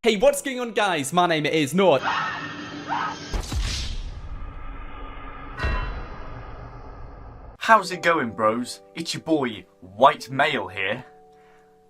Hey, what's going on, guys? My name is Nord. How's it going, bros? It's your boy, White Male here.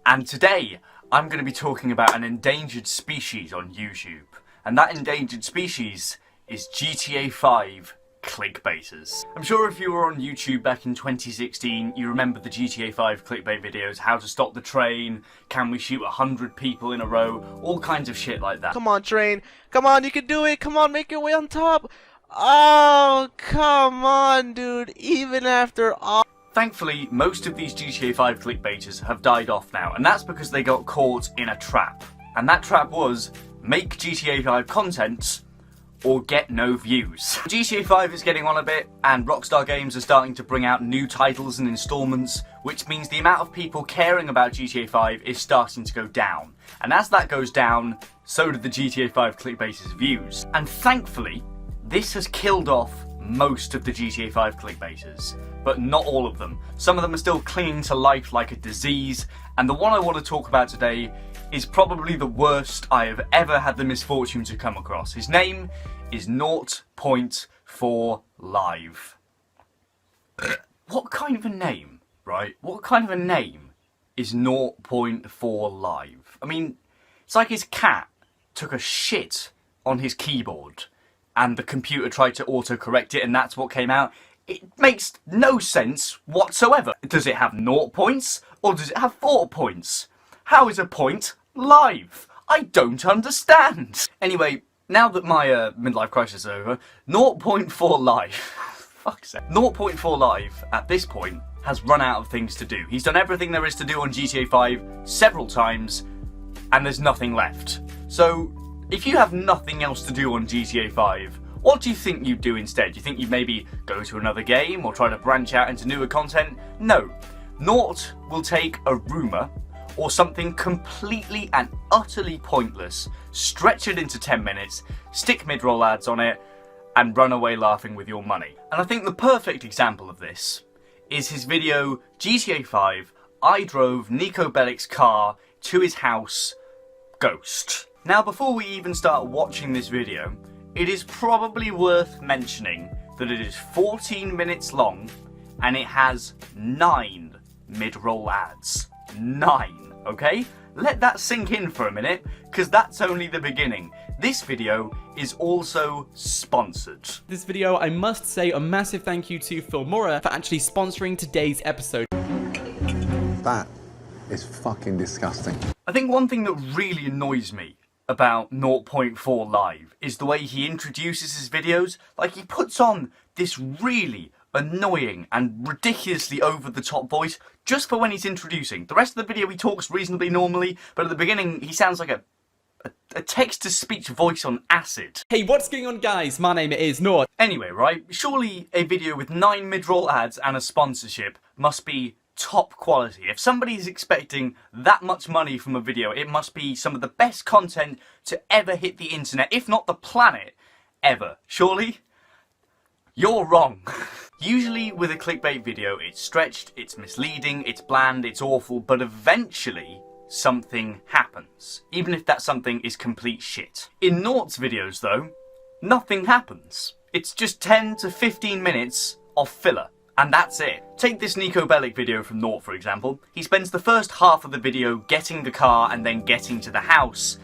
And today, I'm going to be talking about an endangered species on YouTube. And that endangered species is GTA 5 clickbaiters. I'm sure if you were on YouTube back in 2016, you remember the GTA 5 clickbait videos, how to stop the train, can we shoot 100 people in a row, all kinds of shit like that. Come on, train. Come on, you can do it. Come on, make your way on top. Oh, come on, dude. Even after all... Thankfully, most of these GTA 5 clickbaiters have died off now, and that's because they got caught in a trap. And that trap was, make GTA 5 content or get no views. GTA 5 is getting on a bit, and Rockstar Games are starting to bring out new titles and installments, which means the amount of people caring about GTA 5 is starting to go down. And as that goes down, so do the GTA 5 clickbaiters' views. And thankfully, this has killed off most of the GTA 5 clickbaiters, but not all of them. Some of them are still clinging to life like a disease, and the one I want to talk about today is probably the worst I have ever had the misfortune to come across. His name is NoughtPointFourLive. What kind of a name, right? What kind of a name is NoughtPointFourLive? I mean, it's like his cat took a shit on his keyboard and the computer tried to autocorrect it and that's what came out. It makes no sense whatsoever. Does it have 0 points or does it have 4 points? How is a point live? I don't understand. Anyway, now that my midlife crisis is over, NoughtPointFourLive, fuck's sake, NoughtPointFourLive at this point has run out of things to do. He's done everything there is to do on GTA 5 several times, and there's nothing left. So, if you have nothing else to do on GTA 5, what do you think you'd do instead? Do you think you'd maybe go to another game or try to branch out into newer content? No. Naught will take a rumour or something completely and utterly pointless, stretch it into 10 minutes, stick mid-roll ads on it, and run away laughing with your money. And I think the perfect example of this is his video, GTA 5, I drove Nico Bellic's car to his house, Ghost. Now before we even start watching this video, it is probably worth mentioning that it is 14 minutes long and it has 9 mid-roll ads. 9, okay? Let that sink in for a minute, because that's only the beginning. This video is also sponsored. This video, I must say a massive thank you to Filmora for actually sponsoring today's episode. That is fucking disgusting. I think one thing that really annoys me about NoughtPointFourLive is the way he introduces his videos. Like, he puts on this really annoying and ridiculously over-the-top voice just for when he's introducing. The rest of the video he talks reasonably normally, but at the beginning he sounds like a text-to-speech voice on acid. Hey, what's going on, guys? My name is Nord. Anyway, right, surely a video with 9 mid-roll ads and a sponsorship must be top quality. If somebody is expecting that much money from a video, it must be some of the best content to ever hit the internet, if not the planet, ever. Surely? You're wrong. Usually with a clickbait video, it's stretched, it's misleading, it's bland, it's awful, but eventually something happens, even if that something is complete shit. In Naught's videos though, nothing happens. It's just 10 to 15 minutes of filler. And that's it. Take this Nico Bellic video from Naught, for example. He spends the first half of the video getting the car and then getting to the house.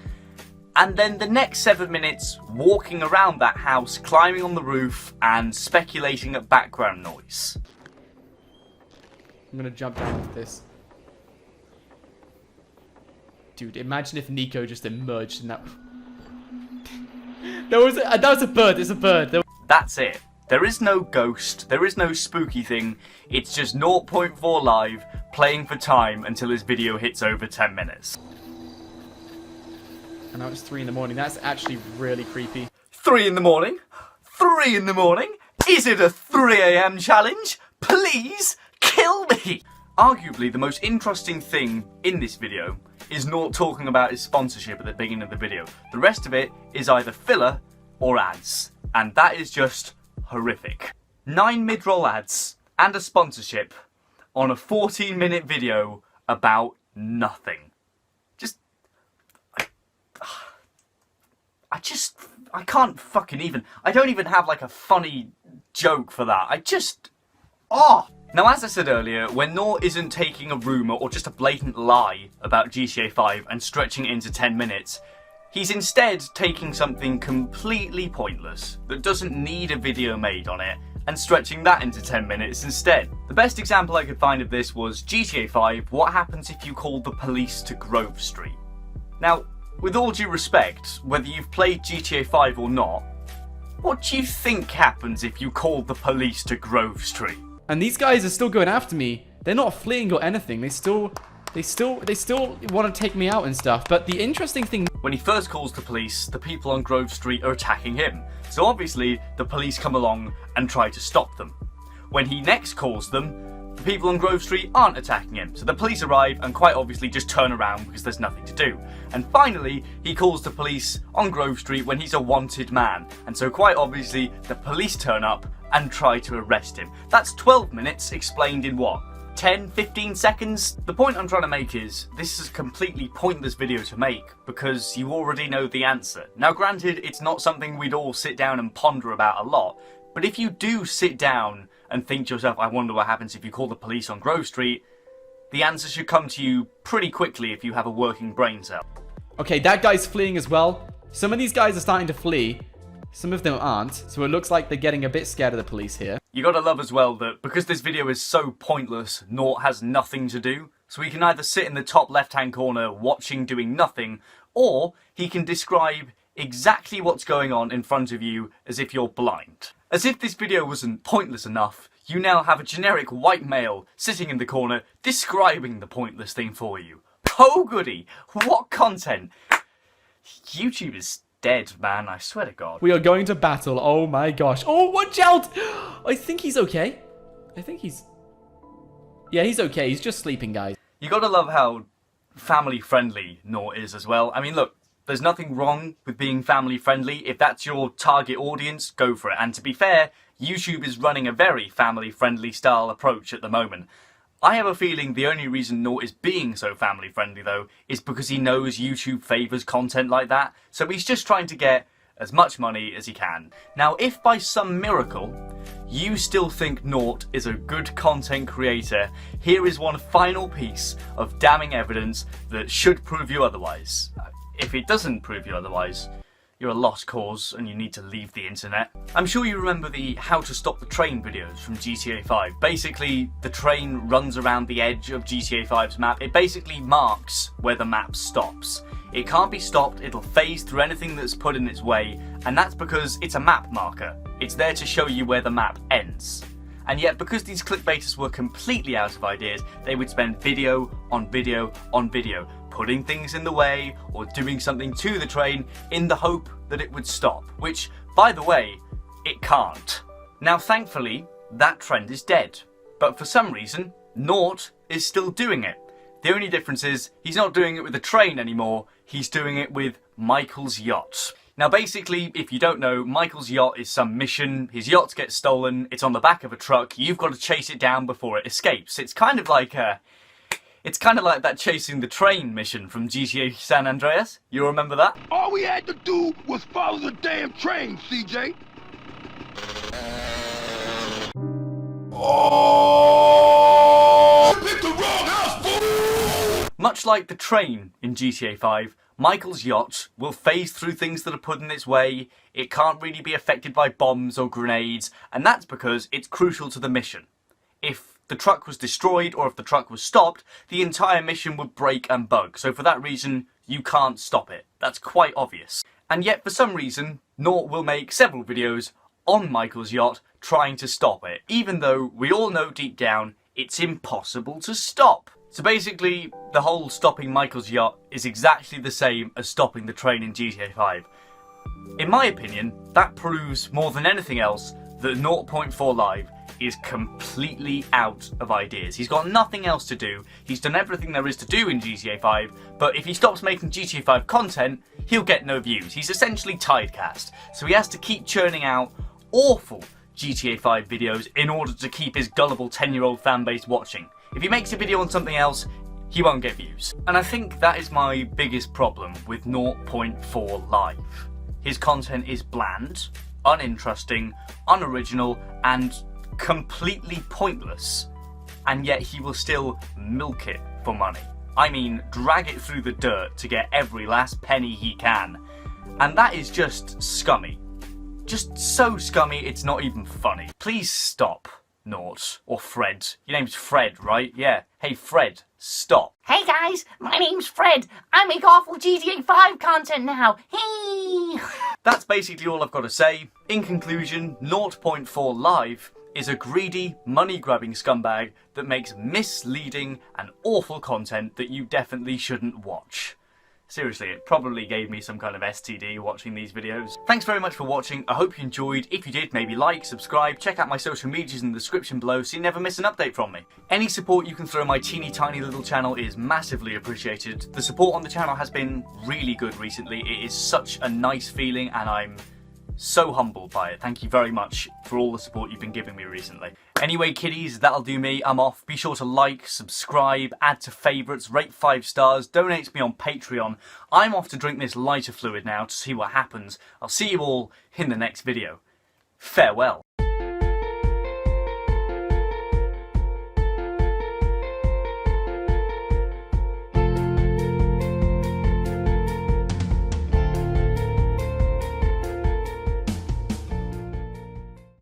And then the next 7 minutes walking around that house, climbing on the roof and speculating at background noise. I'm gonna jump down with this. Dude, imagine if Nico just emerged in that... that was a bird, it's a bird. That's it. There is no ghost, there is no spooky thing, it's just NoughtPointFourLive playing for time until his video hits over 10 minutes. And now it's 3 in the morning, that's actually really creepy. 3 in the morning? 3 in the morning? Is it a 3 AM challenge? Please kill me! Arguably the most interesting thing in this video is Naught talking about his sponsorship at the beginning of the video. The rest of it is either filler or ads, and that is just horrific. 9 mid-roll ads and a sponsorship on a 14-minute video about nothing. Just... I can't fucking even. I don't even have like a funny joke for that. Now, as I said earlier, when Naught isn't taking a rumour or just a blatant lie about GTA 5 and stretching it into 10 minutes, he's instead taking something completely pointless that doesn't need a video made on it and stretching that into 10 minutes instead. The best example I could find of this was GTA 5, what happens if you call the police to Grove Street? Now, with all due respect, whether you've played GTA 5 or not, what do you think happens if you call the police to Grove Street? And these guys are still going after me. They're not fleeing or anything. They still want to take me out and stuff. But the interesting thing... When he first calls the police, the people on Grove Street are attacking him. So obviously, the police come along and try to stop them. When he next calls them, the people on Grove Street aren't attacking him. So the police arrive and quite obviously just turn around because there's nothing to do. And finally, he calls the police on Grove Street when he's a wanted man. And so quite obviously, the police turn up and try to arrest him. That's 12 minutes explained in what? 10, 15 seconds? The point I'm trying to make is, this is a completely pointless video to make because you already know the answer. Now granted, it's not something we'd all sit down and ponder about a lot, but if you do sit down and think to yourself, I wonder what happens if you call the police on Grove Street, the answer should come to you pretty quickly if you have a working brain cell. Okay, that guy's fleeing as well. Some of these guys are starting to flee. Some of them aren't, so it looks like they're getting a bit scared of the police here. You gotta love as well that because this video is so pointless, Naught has nothing to do. So he can either sit in the top left-hand corner watching doing nothing, or he can describe exactly what's going on in front of you as if you're blind. As if this video wasn't pointless enough, you now have a generic white male sitting in the corner describing the pointless thing for you. Oh goody, what content? YouTube is dead, man, I swear to God. We are going to battle. Oh my gosh. Oh, watch out! I think he's okay. Yeah, he's okay. He's just sleeping, guys. You gotta love how family-friendly Naught is as well. I mean, look, there's nothing wrong with being family-friendly. If that's your target audience, go for it. And to be fair, YouTube is running a very family-friendly style approach at the moment. I have a feeling the only reason Naught is being so family friendly though is because he knows YouTube favours content like that, so he's just trying to get as much money as he can. Now if by some miracle you still think Naught is a good content creator, here is one final piece of damning evidence that should prove you otherwise. If it doesn't prove you otherwise, you're a lost cause and you need to leave the internet. I'm sure you remember the how to stop the train videos from GTA 5. Basically, the train runs around the edge of GTA 5's map. It basically marks where the map stops. It can't be stopped, it'll phase through anything that's put in its way, and that's because it's a map marker. It's there to show you where the map ends. And yet, because these clickbaiters were completely out of ideas, they would spend video on video on video, putting things in the way or doing something to the train in the hope that it would stop, which, by the way, it can't. Now thankfully, that trend is dead, but for some reason, Naught is still doing it. The only difference is, he's not doing it with a train anymore, he's doing it with Michael's yacht. Now basically, if you don't know, Michael's yacht is some mission, his yacht gets stolen, it's on the back of a truck, you've got to chase it down before it escapes. It's kind of like that chasing the train mission from GTA San Andreas. You remember that? All we had to do was follow the damn train, CJ. Oh, you picked the wrong house, fool! Much like the train in GTA 5, Michael's yacht will phase through things that are put in its way, it can't really be affected by bombs or grenades, and that's because it's crucial to the mission. If the truck was destroyed or if the truck was stopped, the entire mission would break and bug, so for that reason, you can't stop it. That's quite obvious. And yet, for some reason, Naught will make several videos on Michael's yacht trying to stop it, even though we all know deep down it's impossible to stop. So basically, the whole stopping Michael's yacht is exactly the same as stopping the train in GTA 5. In my opinion, that proves more than anything else that NoughtPointFourLive is completely out of ideas. He's got nothing else to do, he's done everything there is to do in GTA 5, but if he stops making GTA 5 content, he'll get no views. He's essentially typecast, so he has to keep churning out awful GTA 5 videos in order to keep his gullible 10-year-old fanbase watching. If he makes a video on something else, he won't get views. And I think that is my biggest problem with NoughtPointFourLive. His content is bland, uninteresting, unoriginal, and completely pointless. And yet he will still milk it for money. I mean, drag it through the dirt to get every last penny he can. And that is just scummy. Just so scummy it's not even funny. Please stop, Naught. Or Fred. Your name's Fred, right? Yeah. Hey Fred, stop. Hey guys, my name's Fred. I make awful GTA 5 content now. Hey! That's basically all I've got to say. In conclusion, NoughtPointFourLive is a greedy, money-grabbing scumbag that makes misleading and awful content that you definitely shouldn't watch. Seriously, it probably gave me some kind of STD watching these videos. Thanks very much for watching. I hope you enjoyed. If you did, maybe like, subscribe, check out my social medias in the description below so you never miss an update from me. Any support you can throw my teeny tiny little channel is massively appreciated. The support on the channel has been really good recently. It is such a nice feeling and I'm so humbled by it. Thank you very much for all the support you've been giving me recently. Anyway, kiddies, that'll do me. I'm off. Be sure to like, subscribe, add to favourites, rate 5 stars, donate to me on Patreon. I'm off to drink this lighter fluid now to see what happens. I'll see you all in the next video. Farewell.